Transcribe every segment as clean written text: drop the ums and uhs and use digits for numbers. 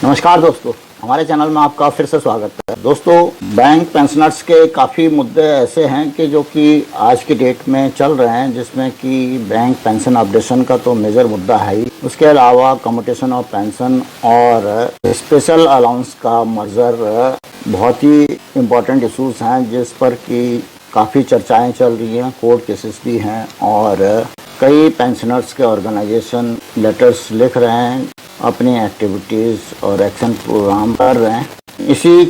नमस्कार दोस्तों, हमारे चैनल में आपका फिर से स्वागत है। दोस्तों, बैंक पेंशनर्स के काफ़ी मुद्दे ऐसे हैं कि जो कि आज की डेट में चल रहे हैं, जिसमें कि बैंक पेंशन अपडेशन का तो मेजर मुद्दा है ही। उसके अलावा कम्यूटेशन ऑफ पेंशन और स्पेशल अलाउंस का मर्जर बहुत ही इम्पोर्टेंट इशूज़ हैं, जिस पर कि काफ़ी चर्चाएँ चल रही हैं, कोर्ट केसेस भी हैं और कई पेंशनर्स के ऑर्गेनाइजेशन लेटर्स लिख रहे हैं, अपनी एक्टिविटीज़ और एक्शन प्रोग्राम कर रहे हैं। इसी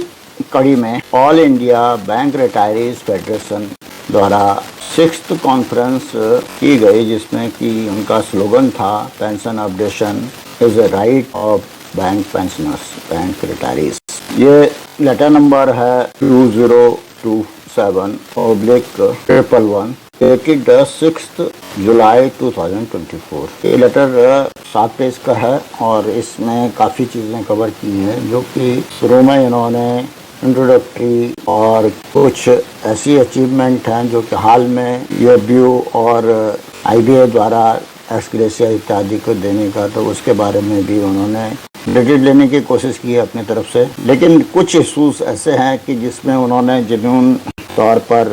कड़ी में all India bank retirees federation द्वारा 6th कॉन्फ्रेंस की गई, जिसमें कि उनका स्लोगन था pension updation is a right of bank pensioners, bank retirees. ये लेटर नंबर है 2027/1111 डेटेड 6 जुलाई 2024। ये लेटर 7 पेज का है और इसमें काफ़ी चीज़ें कवर की हैं, जो कि शुरू में इन्होंने इंट्रोडक्टरी और कुछ ऐसी अचीवमेंट हैं जो कि हाल में यूएफबीयू और आईबीए द्वारा एक्सग्रेशिया इत्यादि को देने का, तो उसके बारे में भी उन्होंने क्रेडिट लेने की कोशिश की है अपनी तरफ से। लेकिन कुछ इशूज़ ऐसे हैं कि जिसमें उन्होंने जेन्युइन तौर पर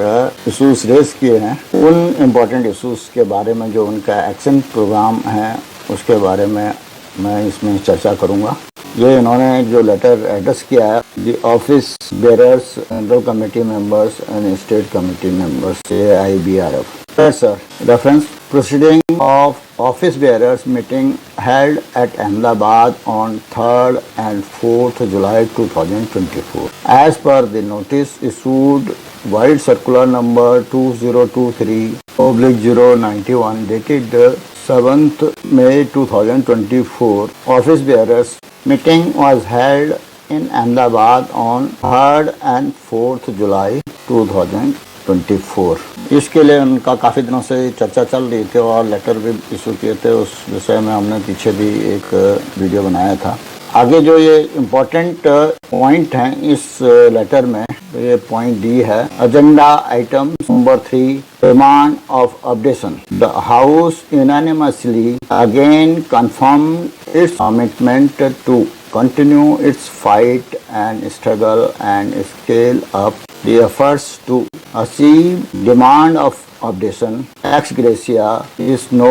इशूज़ रेज किए हैं। उन इम्पोर्टेंट इशूज़ के बारे में जो उनका एक्शन प्रोग्राम है, उसके बारे में मैं इसमें चर्चा करूंगा। ये इन्होंने जो लेटर एड्रेस किया है the office bearers, central committee members and state committee members, AIBRF। Sir, reference proceeding of office bearers meeting held at Ahmedabad on 3rd and 4th July 2024. As per the notice issued Wide Circular number 2023/091 dated 7th May 2024, office bearers meeting was held in Ahmedabad on 3rd and 4th July 2024। इसके लिए उनका काफ़ी दिनों से चर्चा चल रही थी और लेटर भी इशू किए थे। उस विषय में हमने पीछे भी एक वीडियो बनाया था। आगे जो ये इम्पोर्टेंट पॉइंट हैं इस लेटर में, तो ये पॉइंट डी है, agenda item number 3, demand of updation. The house unanimously again confirmed its commitment to continue its fight and struggle and scale up the efforts to achieve demand of updation. Ex gratia is no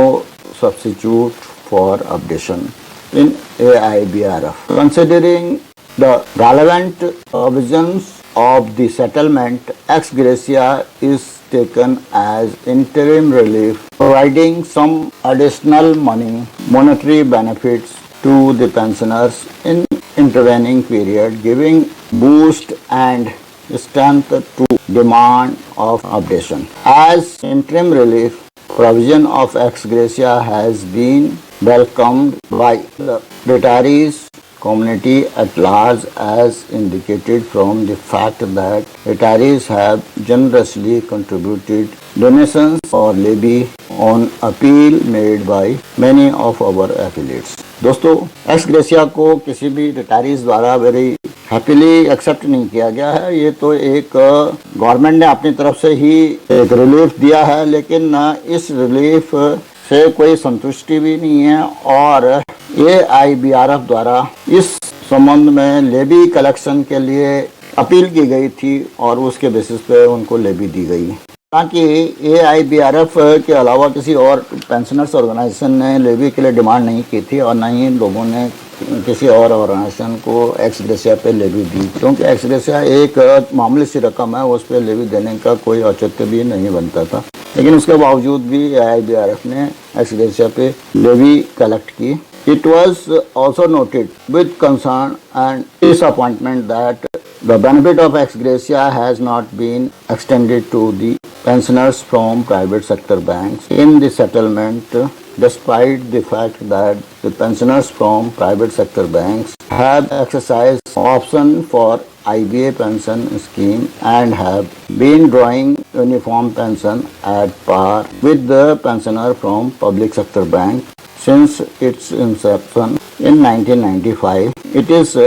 substitute for updation in AIBRF. Considering the relevant provisions of the settlement, ex gratia is taken as interim relief, providing some additional monetary benefits to the pensioners in intervening period, giving boost and strength to demand of updation. As interim relief, provision of ex gratia has been welcomed by the retirees community at large, as indicated from the fact that retirees have generously contributed donations or levy on appeal made by many of our affiliates. दोस्तों, x gratia को किसी भी retirees द्वारा very happily accept नहीं किया गया है। ये तो एक गवर्नमेंट ने अपनी तरफ से ही एक रिलीफ दिया है, लेकिन इस रिलीफ से कोई संतुष्टि भी नहीं है और AIBRF द्वारा इस संबंध में लेवी कलेक्शन के लिए अपील की गई थी और उसके बेसिस पे उनको लेवी दी गई। ताकि AIBRF के अलावा किसी और पेंशनर्स ऑर्गेनाइजेशन ने लेवी के लिए डिमांड नहीं की थी और ना ही लोगों ने किसी और ऑर्गेनाइजेशन को एक्स ग्रेशिया पे लेवी दी, क्योंकि एक्स ग्रेशिया एक मामूली सी रकम है, उस पर लेवी देने का कोई औचित्य भी नहीं बनता था। लेकिन उसके बावजूद भी AIBRF ने एक्स ग्रेशिया पे लेवी कलेक्ट की। It was also noted with concern and disappointment that the benefit of ex gratia has not been extended to the pensioners from private sector banks in the settlement, despite the fact that the pensioners from private sector banks have exercised option for IBA pension scheme and have been drawing uniform pension at par with the pensioner from public sector bank since its inception in 1995. It is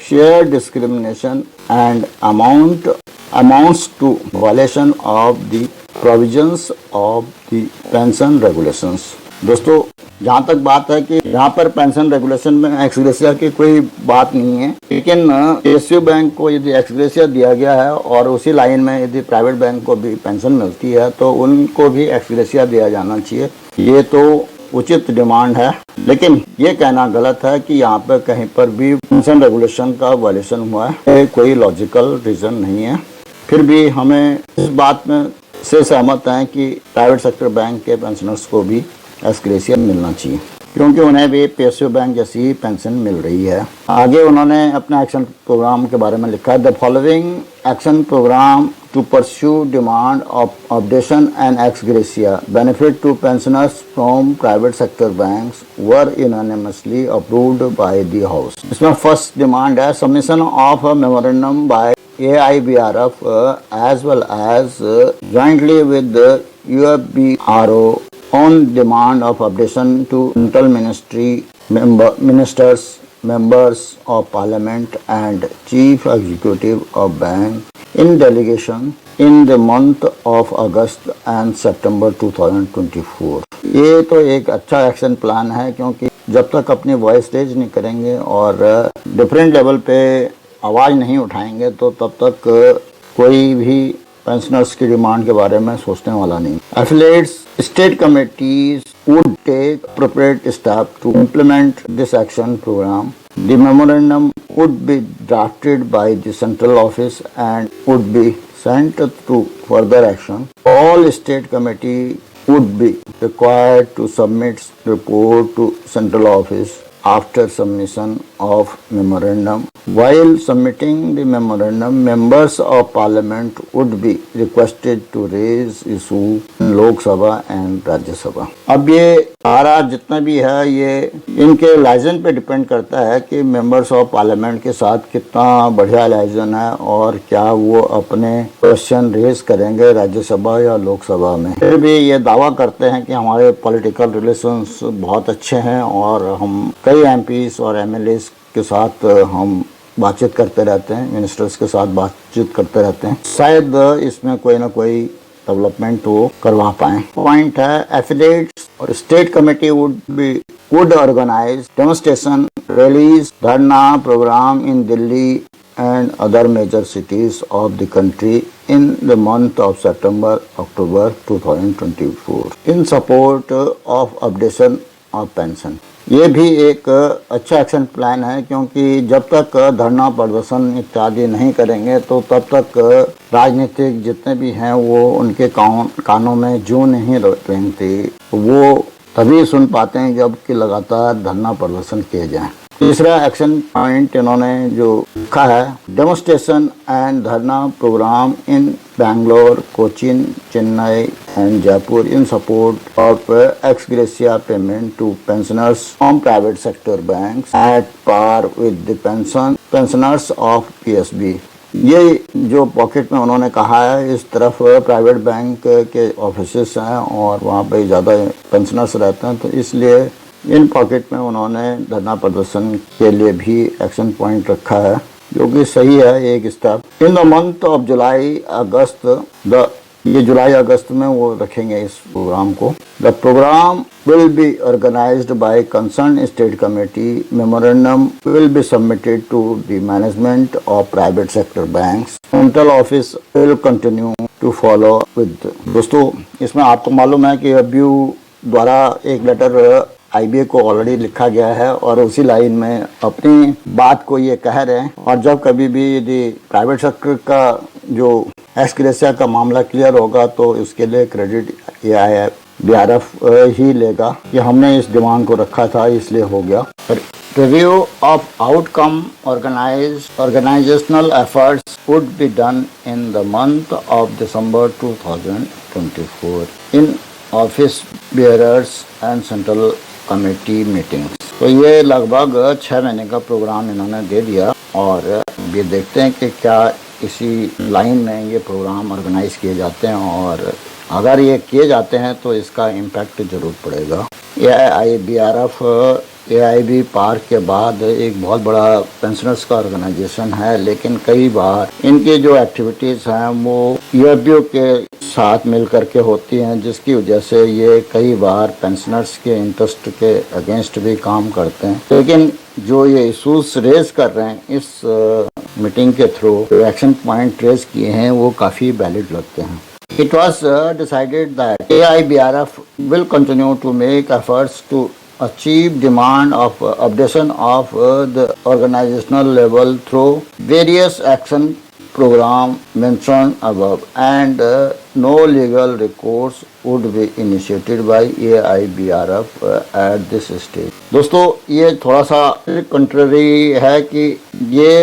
sheer discrimination and amounts to violation of the provisions of the pension regulations. दोस्तों, जहाँ तक बात है कि यहाँ पर pension regulation में x gratia की कोई बात नहीं है, लेकिन PSU बैंक को यदि एक्स ग्रेशिया दिया गया है और उसी लाइन में यदि प्राइवेट बैंक को भी पेंशन मिलती है तो उनको भी एक्स ग्रेशिया दिया जाना चाहिए। ये तो उचित डिमांड है, लेकिन ये कहना गलत है कि यहाँ पर कहीं पर भी पेंशन रेगुलेशन का वायलेशन हुआ है। कोई लॉजिकल रीजन नहीं है। फिर भी हमें इस बात में से सहमत हैं कि प्राइवेट सेक्टर बैंक के पेंशनर्स को भी एक्स ग्रेशिया मिलना चाहिए, क्योंकि उन्हें भी PSU बैंक जैसी ही पेंशन मिल रही है। आगे उन्होंने अपने एक्शन प्रोग्राम के बारे में लिखा है, the following action programme to pursue demand of updation and ex gratia benefit to pensioners from private sector banks were unanimously approved by the house. इसमें फर्स्ट डिमांड है submission of a memorandum by AIBRF as well as jointly with the UFBRO on demand of updation to central ministry ministers, members of parliament and chief executive of bank in delegation in the month of August and September 2024। ये तो एक अच्छा action plan है, क्योंकि जब तक अपनी voice raise नहीं करेंगे और डिफरेंट लेवल पे आवाज़ नहीं उठाएंगे तो तब तक कोई भी पेंशनर्स की डिमांड के बारे में सोचने वाला नहीं। Affiliates state committees would take appropriate step to implement this action programme. The memorandum would be drafted by the central office and would be sent to further action. All state committee would be required to submit report to central office after submission of memorandum. While submitting the memorandum, members of parliament would be requested to raise issue in Lok Sabha and Rajya Sabha. अब ये सारा जितना भी है ये इनके liaison पे depend करता है कि मेंबर्स ऑफ पार्लियामेंट के साथ कितना बढ़िया लाइजन है और क्या वो अपने क्वेश्चन रेज करेंगे राज्यसभा या लोकसभा में। फिर भी ये दावा करते हैं कि हमारे पॉलिटिकल रिलेशंस बहुत अच्छे हैं और हम कई MPs और MLAs के साथ हम बातचीत करते रहते हैं, मिनिस्टर्स के साथ बातचीत करते रहते हैं। शायद इसमें कोई ना कोई डेवलपमेंट वो करवा पाए। पॉइंट है एफिलिएट्स और state committee would organize demonstration, rallies, धरना programme in Delhi and other major cities of the country in the month of September-October 2024 in support of updation of pension। ये भी एक अच्छा एक्शन प्लान है, क्योंकि जब तक धरना प्रदर्शन इत्यादि नहीं करेंगे तो तब तक राजनीतिक जितने भी हैं वो उनके कानों में जूं नहीं रेंगती, वो तभी सुन पाते हैं जब कि लगातार धरना प्रदर्शन किए जाएं। तीसरा एक्शन पॉइंट इन्होंने जो लिखा है, demonstration and dharna programme in Bangalore, Cochin, Chennai and Jaipur in support of ex gratia payment to pensioners from private sector banks at par with the pensioners of PSB। ये जो पॉकेट में उन्होंने कहा है, इस तरफ प्राइवेट बैंक के ऑफिसेस हैं और वहाँ पे ज़्यादा पेंशनर्स रहते हैं, तो इसलिए इन पॉकेट में उन्होंने धरना प्रदर्शन के लिए भी एक्शन पॉइंट रखा है, जो कि सही है एक step. In the month of July August, ये जुलाई अगस्त में वो रखेंगे इस प्रोग्राम को। The programme will be organised by concern state committee. Memorandum will be submitted to the management of private sector banks. Central office will continue to follow with. दोस्तों, इसमें आपको मालूम है कि अब्यू द्वारा एक लेटर IBA को ऑलरेडी लिखा गया है और उसी लाइन में अपनी बात को ये कह रहे हैं। और जब कभी भी यदि प्राइवेट सेक्टर का जो एक्स ग्रेशिया का मामला क्लियर होगा तो इसके लिए क्रेडिट AIBRF ही लेगा कि हमने इस डिमांड को रखा था इसलिए हो गया। Review of outcome organisational efforts would be done in the month of December 2024 in office bearers and central committee meetings. तो ये लगभग 6 महीने का प्रोग्राम इन्होंने दे दिया और ये देखते हैं कि क्या इसी लाइन में ये प्रोग्राम ऑर्गेनाइज किए जाते हैं, और अगर ये किए जाते हैं तो इसका इम्पैक्ट जरूर पड़ेगा। AIBRF AIB पार्क के बाद एक बहुत बड़ा पेंशनर्स का ऑर्गेनाइजेशन है, लेकिन कई बार इनकी जो एक्टिविटीज़ हैं वो UFBO के साथ मिल करके होती हैं, जिसकी वजह से ये कई बार पेंशनर्स के इंटरेस्ट के अगेंस्ट भी काम करते हैं। लेकिन जो ये इशूज रेज कर रहे हैं इस मीटिंग के थ्रू, एक्शन पॉइंट रेज किए हैं, वो काफ़ी वैलिड लगते हैं। It was decided that AIBRF will continue to make efforts to achieve demand of updation of the organizational level through various action program mentioned above, and no legal recourse would be initiated by AIBRF at this stage। दोस्तों, ये थोड़ा सा contrary है कि ये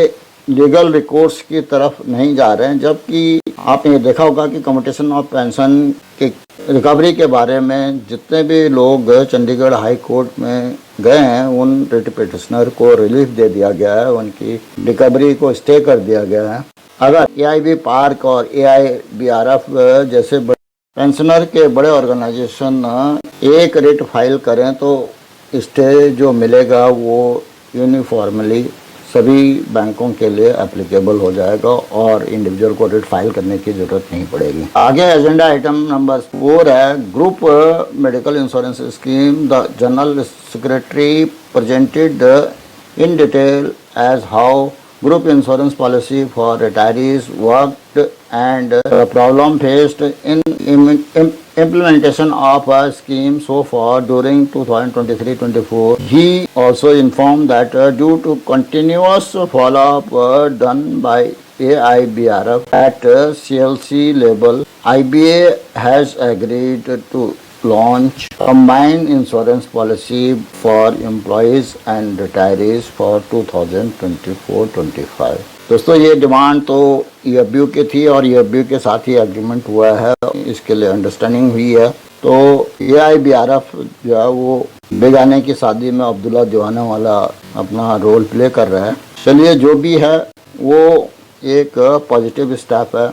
legal recourse की तरफ नहीं जा रहे हैं, जबकि आपने ये देखा होगा कि कम्यूटेशन ऑफ पेंशन के रिकवरी के बारे में जितने भी लोग चंडीगढ़ हाई कोर्ट में गए हैं, उन रिट पिटिशनर को रिलीफ दे दिया गया है, उनकी रिकवरी को स्टे कर दिया गया है। अगर AIB पार्क और AIBRF जैसे पेंशनर के बड़े ऑर्गेनाइजेशन एक रिट फाइल करें तो स्टे जो मिलेगा वो यूनिफॉर्मली सभी बैंकों के लिए एप्लीकेबल हो जाएगा और इंडिविजुअल को रिट फाइल करने की जरूरत नहीं पड़ेगी। आगे एजेंडा आइटम नंबर 4 है group medical insurance scheme. The general secretary presented in detail as how group insurance policy for retirees worked and problem faced in implementation of a scheme so far during 2023-24. He also informed that due to continuous follow-up done by AIBRF at CLC level, IBA has agreed to launch combined insurance policy for employees and retirees for 2024-25। दोस्तों, ये demand तो EFBU की थी और EFBU के साथ ही agreement हुआ है, इसके लिए अंडरस्टैंडिंग हुई है। तो AIBRF जो है वो बेगाने की शादी में अब्दुल्ला दीवाना वाला अपना रोल प्ले कर रहा है। चलिए, जो भी है वो एक पॉजिटिव स्टेप है।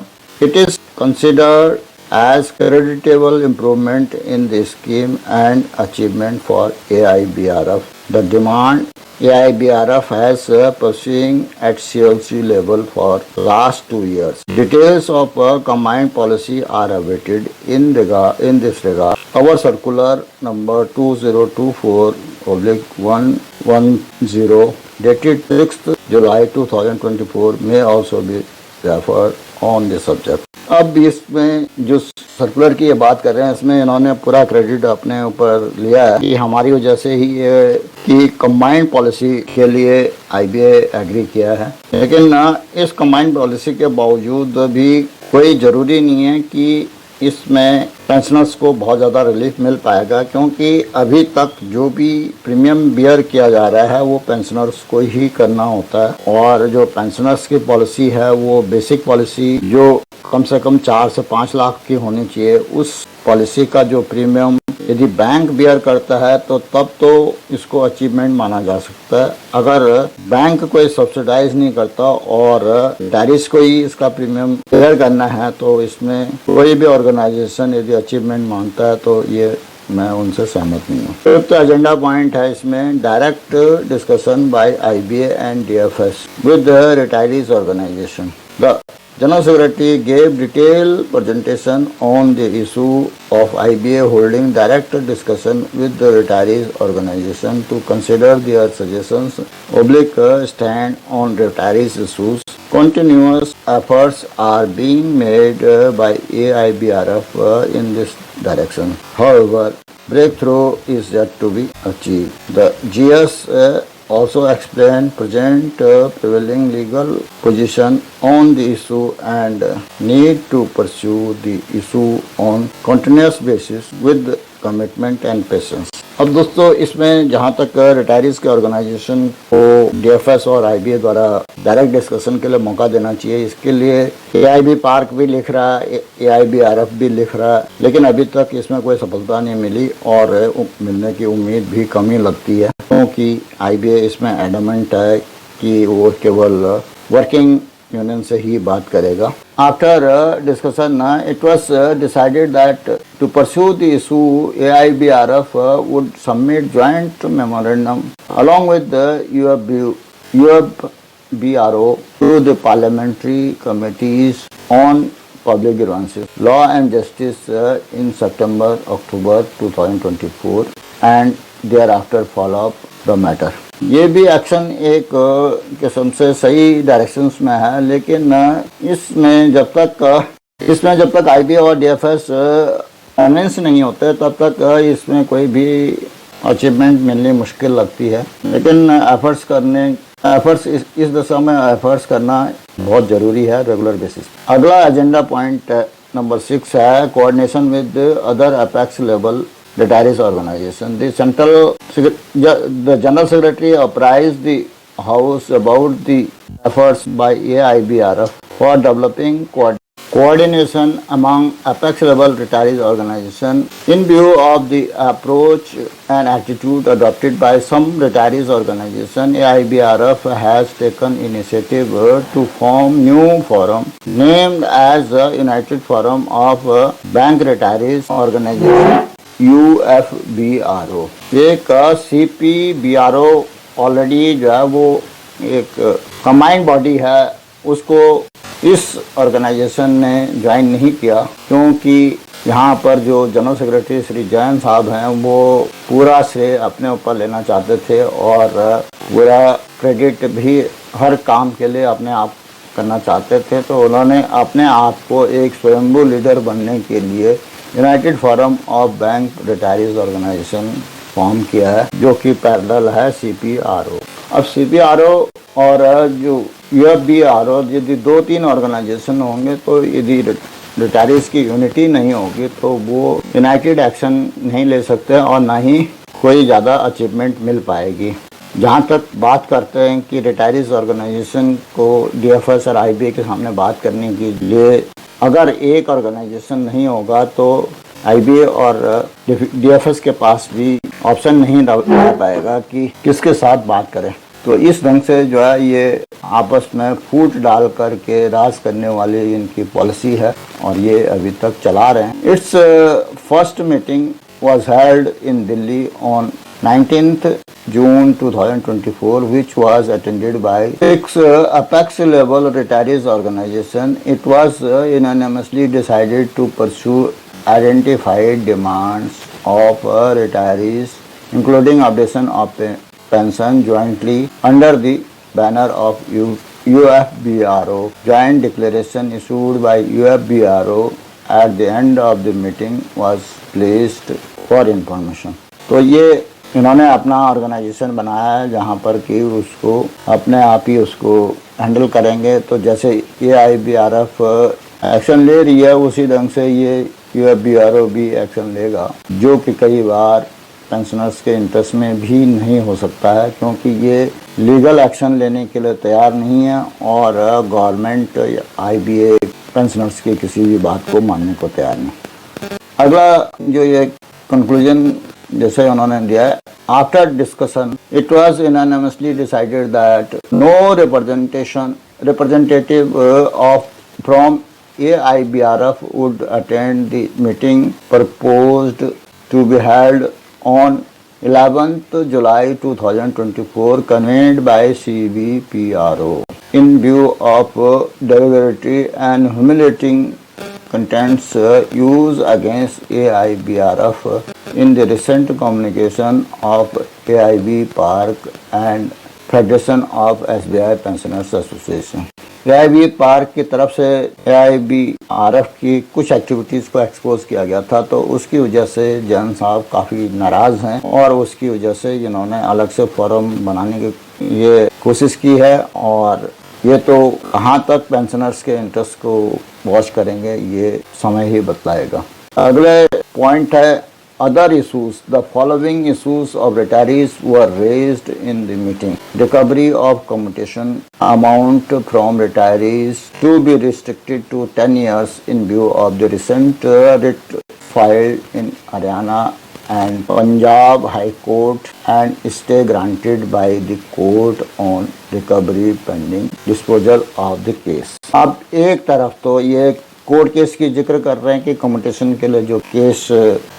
It is considered as creditable improvement in the scheme and achievement for AIBRF. The demand AIBRF has pursuing at CLC level for last 2 years. Details of combined policy are awaited in this regard. Our circular number 2024/110 dated 6th July 2024 may also be referred on the subject। अब इसमें जो circular की ये बात कर रहे हैं, इसमें इन्होंने पूरा क्रेडिट अपने ऊपर लिया है कि हमारी वजह से ही ये कि कंबाइंड पॉलिसी के लिए IBA एग्री किया है। लेकिन इस कंबाइंड पॉलिसी के बावजूद भी कोई ज़रूरी नहीं है कि इसमें पेंशनर्स को बहुत ज़्यादा रिलीफ मिल पाएगा, क्योंकि अभी तक जो भी प्रीमियम बियर किया जा रहा है वो पेंशनर्स को ही करना होता है। और जो पेंशनर्स की पॉलिसी है वो बेसिक पॉलिसी जो कम से कम 4 से 5 लाख की होनी चाहिए, उस पॉलिसी का जो प्रीमियम यदि बैंक बियर करता है तो तब तो इसको अचीवमेंट माना जा सकता है। अगर बैंक कोई सब्सिडाइज नहीं करता और रिटायरीज को ही इसका प्रीमियम बियर करना है तो इसमें कोई भी ऑर्गेनाइजेशन यदि अचीवमेंट मानता है तो ये मैं उनसे सहमत नहीं हूँ। फिफ्थ एजेंडा पॉइंट है इसमें direct discussion by IBA and DFS with retirees organisation. द General Secretary gave detailed presentation on the issue of IBA holding direct discussion with the retirees organization to consider their suggestions, stand on retirees issues. Continuous efforts are being made by AIBRF in this direction. However, breakthrough is yet to be achieved. The GS also explained present prevailing legal position on the issue and need to pursue the issue on continuous basis with commitment and patience। अब दोस्तों, इसमें जहाँ तक retirees के organisation को DFS और IBA द्वारा direct discussion के लिए मौका देना चाहिए, इसके लिए AIB पार्क भी लिख रहा है, AIBRF भी लिख रहा है, लेकिन अभी तक इसमें कोई सफलता नहीं मिली और मिलने की उम्मीद भी कम ही लगती है, क्योंकि IBA इसमें एडमेंट है कि वो केवल वर्किंग यूनियन से ही बात करेगा। After discussion it was decided that to pursue the issue AIBRF would submit joint memorandum along with the UFBRO to the parliamentary committees on public grievances, law and justice in September-October 2024 and thereafter follow up the matter. ये भी action एक किस्म से सही directions में है, लेकिन इसमें जब तक आईबी और डीएफएस कन्विंस नहीं होते तब तक इसमें कोई भी अचीवमेंट मिलनी मुश्किल लगती है। लेकिन एफर्ट्स इस दिशा में एफर्ट्स करना बहुत ज़रूरी है रेगुलर बेसिस। अगला एजेंडा पॉइंट नंबर 6 है coordination with other apex level retirees organization. The General Secretary apprised the House about the efforts by AIBRF for developing coordination among apex level retirees organization in view of the approach and attitude adopted by some retirees organization. AIBRF has taken initiative to form new forum named as United Forum of Bank Retirees Organization UFBRO। एक CPBRO already जो है वो एक combined body है, उसको इस organisation ने join नहीं किया क्योंकि यहाँ पर जो जनरल सेक्रेटरी श्री जैन साहब हैं वो पूरा श्रेय अपने ऊपर लेना चाहते थे और पूरा क्रेडिट भी हर काम के लिए अपने आप करना चाहते थे। तो उन्होंने अपने आप को एक स्वयंभू लीडर बनने के लिए united forum of bank retirees organisation form किया है, जो कि पैरेलल है CPRO। अब CPRO और जो UFBRO यदि 2-3 ऑर्गेनाइजेशन होंगे तो यदि रिटायरीज की यूनिटी नहीं होगी तो वो यूनाइटेड एक्शन नहीं ले सकते और ना ही कोई ज़्यादा अचीवमेंट मिल पाएगी। जहाँ तक बात करते हैं कि रिटायरीज ऑर्गेनाइजेशन को DFS और IBA के सामने बात करने के लिए अगर एक ऑर्गेनाइजेशन नहीं होगा तो IBA और DFS के पास भी ऑप्शन नहीं रह पाएगा कि किसके साथ बात करें। तो इस ढंग से जो है ये आपस में फूट डाल करके राज करने वाली इनकी पॉलिसी है और ये अभी तक चला रहे हैं। It's first meeting was held in Delhi on 19th June 2024, which was attended by 6 apex level retirees organization. It was unanimously decided to pursue identified demands of retirees, including updation of pension jointly under the banner of UFBRO. Joint declaration issued by UFBRO at the end of the meeting was placed for information। तो ये इन्होंने अपना organisation बनाया है जहाँ पर कि उसको अपने आप ही उसको हैंडल करेंगे। तो जैसे AIBRF एक्शन ले रही है उसी ढंग से ये UFBRO भी एक्शन लेगा, जो कि कई बार पेंशनर्स के इंटरेस्ट में भी नहीं हो सकता है क्योंकि ये लीगल एक्शन लेने के लिए तैयार नहीं है और गवर्नमेंट IBA पेंशनर्स की किसी भी बात को मानने को तैयार नहीं। अगला जो ये कंक्लूजन जैसे उन्होंने दिया है, after discussion it was unanimously decided that no representative of from AIBRF would attend the meeting proposed to be held on 11th July 2024 convened by CBPRO in view of derogatory and humiliating contents used against AIBRF in the recent communication of AIB Park and Federation of SBI Pensioners Association। AIB park की तरफ से AIBRF की कुछ activities को expose किया गया था, तो उसकी वजह से जैन साहब काफ़ी नाराज़ हैं और उसकी वजह से इन्होंने अलग से फोरम बनाने की ये कोशिश की है और ये तो कहाँ तक पेंशनर्स के इंटरेस्ट को वॉच करेंगे ये समय ही बतलाएगा। अगले पॉइंट है other issues. The following issues of retirees were raised in the meeting: recovery of commutation amount from retirees to be restricted to 10 years in view of the recent writ filed in Haryana and Punjab High Court and stay granted by the court on recovery pending disposal of the case। अब एक तरफ तो ये court case की जिक्र कर रहे हैं कि कम्यूटेशन के लिए जो केस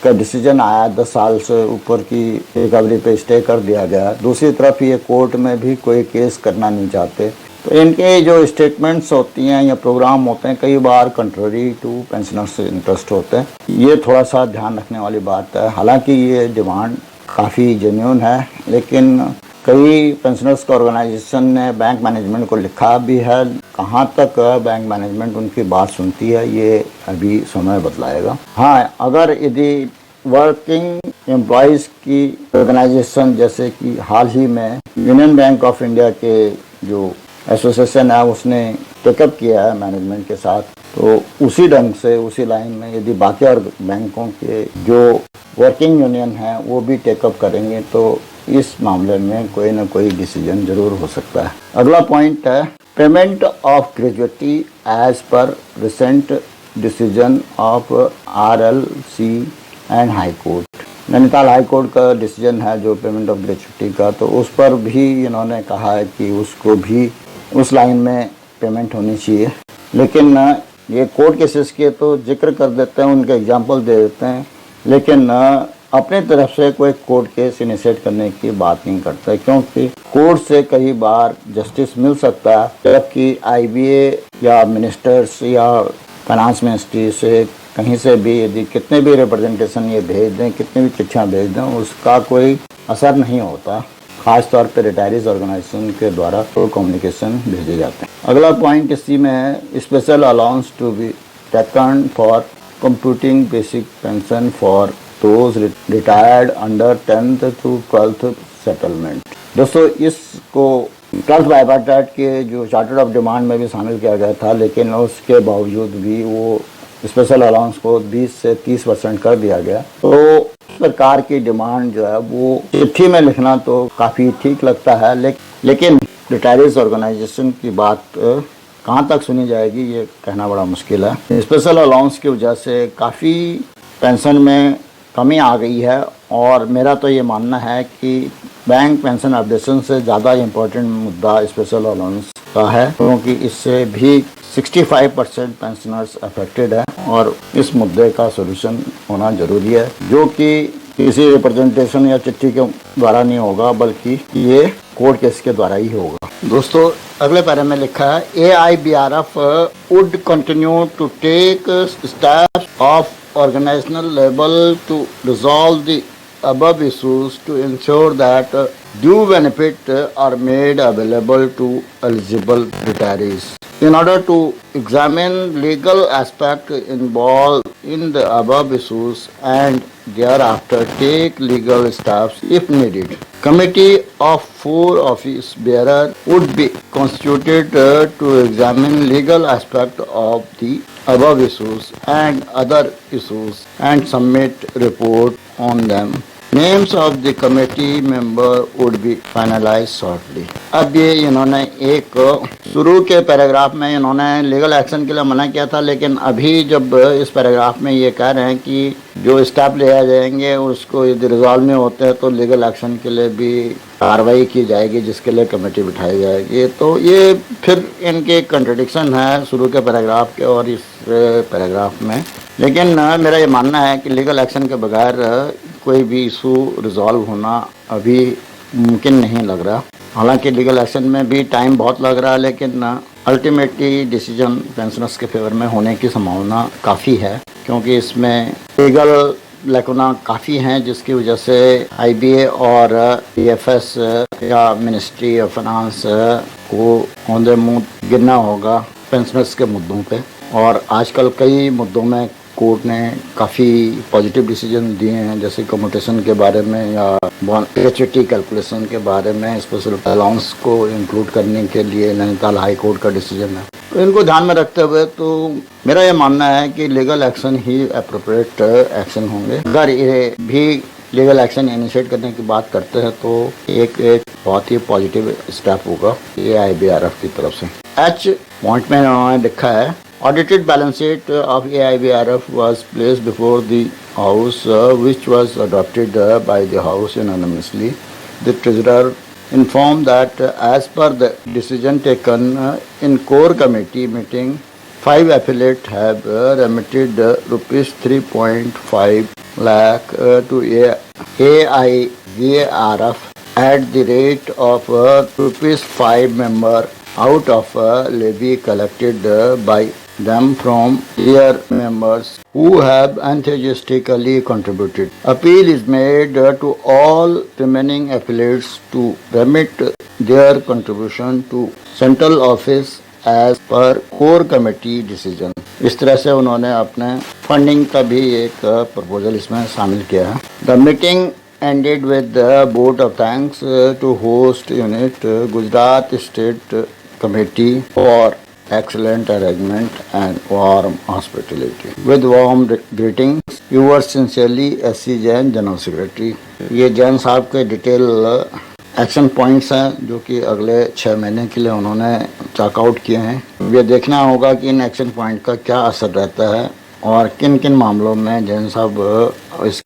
का डिसीजन आया 10 साल से ऊपर की रिकवरी पे स्टे कर दिया गया। दूसरी तरफ ये कोर्ट में भी कोई केस करना नहीं चाहते तो इनके जो स्टेटमेंट्स होती हैं या प्रोग्राम होते हैं कई बार कंट्ररी टू पेंशनर्स इंटरेस्ट होते हैं। ये थोड़ा सा ध्यान रखने वाली बात है। हालांकि ये डिमांड काफ़ी जेन्युइन है, लेकिन कई पेंशनर्स का ऑर्गेनाइजेशन ने बैंक मैनेजमेंट को लिखा भी है। कहाँ तक बैंक मैनेजमेंट उनकी बात सुनती है ये अभी समय बतलाएगा। हाँ, अगर यदि वर्किंग एम्प्लॉयज़ की ऑर्गेनाइजेशन जैसे कि हाल ही में यूनियन बैंक ऑफ इंडिया के जो एसोसिएशन है उसने टेकअप किया है मैनेजमेंट के साथ, तो उसी ढंग से उसी लाइन में यदि बाकी और बैंकों के जो वर्किंग यूनियन है वो भी टेकअप करेंगे तो इस मामले में कोई ना कोई डिसीजन जरूर हो सकता है। अगला पॉइंट है payment of gratuity as per recent decision of RLC and high court. Nainital high court का डिसीजन है जो पेमेंट ऑफ ग्रेजुएटी का, तो उस पर भी इन्होंने कहा है कि उसको भी उस लाइन में पेमेंट होनी चाहिए। लेकिन ये कोर्ट केसेस के तो जिक्र कर देते हैं, उनके एग्जांपल दे देते हैं, लेकिन अपने तरफ से कोई कोर्ट केस इनिशिएट करने की बात नहीं करता, क्योंकि कोर्ट से कई बार जस्टिस मिल सकता है, जबकि IBA या मिनिस्टर्स या फाइनेंस मिनिस्ट्री से कहीं से भी यदि कितने भी रिप्रेजेंटेशन ये भेज दें, कितनी भी चिट्ठियाँ भेज दें, उसका कोई असर नहीं होता। खास तौर पे रिटायरीज ऑर्गेनाइजेशन के द्वारा तो कम्युनिकेशन भेजे जाते हैं। अगला पॉइंट इसी में है special allowance to be taken for computing basic pension for those retired under 10th to 12th settlement. दोस्तों, इसको 12th बायबाटाट के जो चार्टर ऑफ डिमांड में भी शामिल किया गया था, लेकिन उसके बावजूद भी वो स्पेशल अलाउंस को 20 से 30% कर दिया गया। तो सरकार की डिमांड जो है वो चिट्ठी में लिखना तो काफ़ी ठीक लगता है, लेकिन रिटायरीज ऑर्गेनाइजेशन की बात कहाँ तक सुनी जाएगी ये कहना बड़ा मुश्किल है। स्पेशल अलाउंस की वजह से काफ़ी पेंशन में कमी आ गई है, और मेरा तो ये मानना है कि बैंक पेंशन अपडेशन से ज़्यादा इम्पोर्टेंट मुद्दा स्पेशल अलाउंस का है, क्योंकि इससे भी 65% पेंशनर्स अफेक्टेड है और इस मुद्दे का सलूशन होना जरूरी है, जो कि किसी रिप्रेजेंटेशन या चिट्ठी के द्वारा नहीं होगा, बल्कि ये कोर्ट केस के द्वारा ही होगा। दोस्तों, अगले पैरे में लिखा है AIBRF would continue to take steps of organizational level to resolve the above issues to ensure that due benefit are made available to eligible retirees. In order to examine legal aspect involved in the above issues and thereafter take legal steps if needed. Committee of 4 office bearers would be constituted to examine legal aspect of the above issues and other issues and submit report on them. Names of the committee member would be finalized shortly. अब ये इन्होंने एक शुरू के paragraph में इन्होंने legal action के लिए मना किया था, लेकिन अभी जब इस पैराग्राफ में ये कह रहे हैं कि जो स्टेप लिया जाएंगे उसको यदि रिजॉल्व नहीं होते हैं तो लीगल एक्शन के लिए भी कार्रवाई की जाएगी, जिसके लिए कमेटी बिठाई जाएगी। तो ये फिर इनके कंट्रडिक्शन है शुरू के पैराग्राफ के और इस पैराग्राफ में। लेकिन मेरा ये मानना है कि लीगल एक्शन के बगैर कोई भी इशू रिजॉल्व होना अभी मुमकिन नहीं लग रहा। हालांकि लीगल एक्शन में भी टाइम बहुत लग रहा है, लेकिन अल्टीमेटली डिसीजन पेंशनर्स के फेवर में होने की संभावना काफ़ी है, क्योंकि इसमें लीगल लैकुना काफ़ी हैं, जिसकी वजह से IBA और PFS या मिनिस्ट्री ऑफ फाइनेंस को औंधे मुँह गिरना होगा पेंशनर्स के मुद्दों पे। और आजकल कई मुद्दों में कोर्ट ने काफ़ी पॉजिटिव डिसीजन दिए हैं, जैसे कम्यूटेशन के बारे में या ग्रेच्युटी कैलकुलेशन के बारे में स्पेशल अलाउंस को इंक्लूड करने के लिए नैनीताल हाई कोर्ट का डिसीजन है। तो इनको ध्यान में रखते हुए तो मेरा ये मानना है कि लीगल एक्शन ही अप्रोप्रिएट एक्शन होंगे। अगर ये भी लीगल एक्शन इनिशिएट करने की बात करते हैं तो एक बहुत ही पॉजिटिव स्टेप होगा AIBRF की तरफ से। H पॉइंट में उन्होंने लिखा है audited balance sheet of AIBRF was placed before the House, which was adopted by the House unanimously. The Treasurer informed that as per the decision taken in core committee meeting, 5 affiliates have remitted rupees 3.5 lakh to AIBRF at the rate of rupees 5 member out of a levy collected by them from their members who have enthusiastically contributed. Appeal is made to all remaining affiliates to remit their contribution to central office as per core committee decision. इस तरह से उन्होंने अपने funding का भी एक proposal इसमें शामिल किया है. The meeting ended with the vote of thanks to host unit Gujarat State Committee for excellent arrangement and warm hospitality. With warm greetings, yours sincerely, S.C. Jain, General Secretary. ये जैन साहब के डिटेल एक्शन पॉइंट्स हैं जो कि अगले 6 महीने के लिए उन्होंने चेकआउट किए हैं. ये देखना होगा कि इन एक्शन पॉइंट का क्या असर रहता है और किन किन मामलों में जैन साहब इस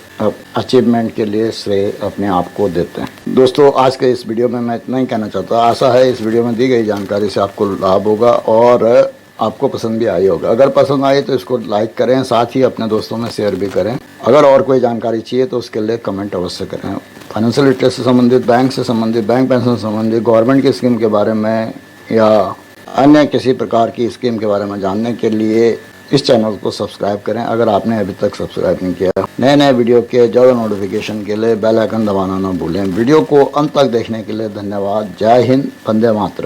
अचीवमेंट के लिए श्रेय अपने आप को देते हैं. दोस्तों, आज के इस वीडियो में मैं इतना ही कहना चाहता हूँ. आशा है इस वीडियो में दी गई जानकारी से आपको लाभ होगा और आपको पसंद भी आई होगा. अगर पसंद आई तो इसको लाइक करें, साथ ही अपने दोस्तों में शेयर भी करें. अगर और कोई जानकारी चाहिए तो उसके लिए कमेंट अवश्य करें. फाइनेंशियल लिटरेसी से संबंधित, बैंक से संबंधित, बैंक पेंशन से संबंधित, गवर्नमेंट की स्कीम के बारे में या अन्य किसी प्रकार की स्कीम के बारे में जानने के लिए इस चैनल को सब्सक्राइब करें अगर आपने अभी तक सब्सक्राइब नहीं किया. नए नए वीडियो के जल्द नोटिफिकेशन के लिए बेल आइकन दबाना ना भूलें. वीडियो को अंत तक देखने के लिए धन्यवाद. जय हिंद, वंदे मातरम.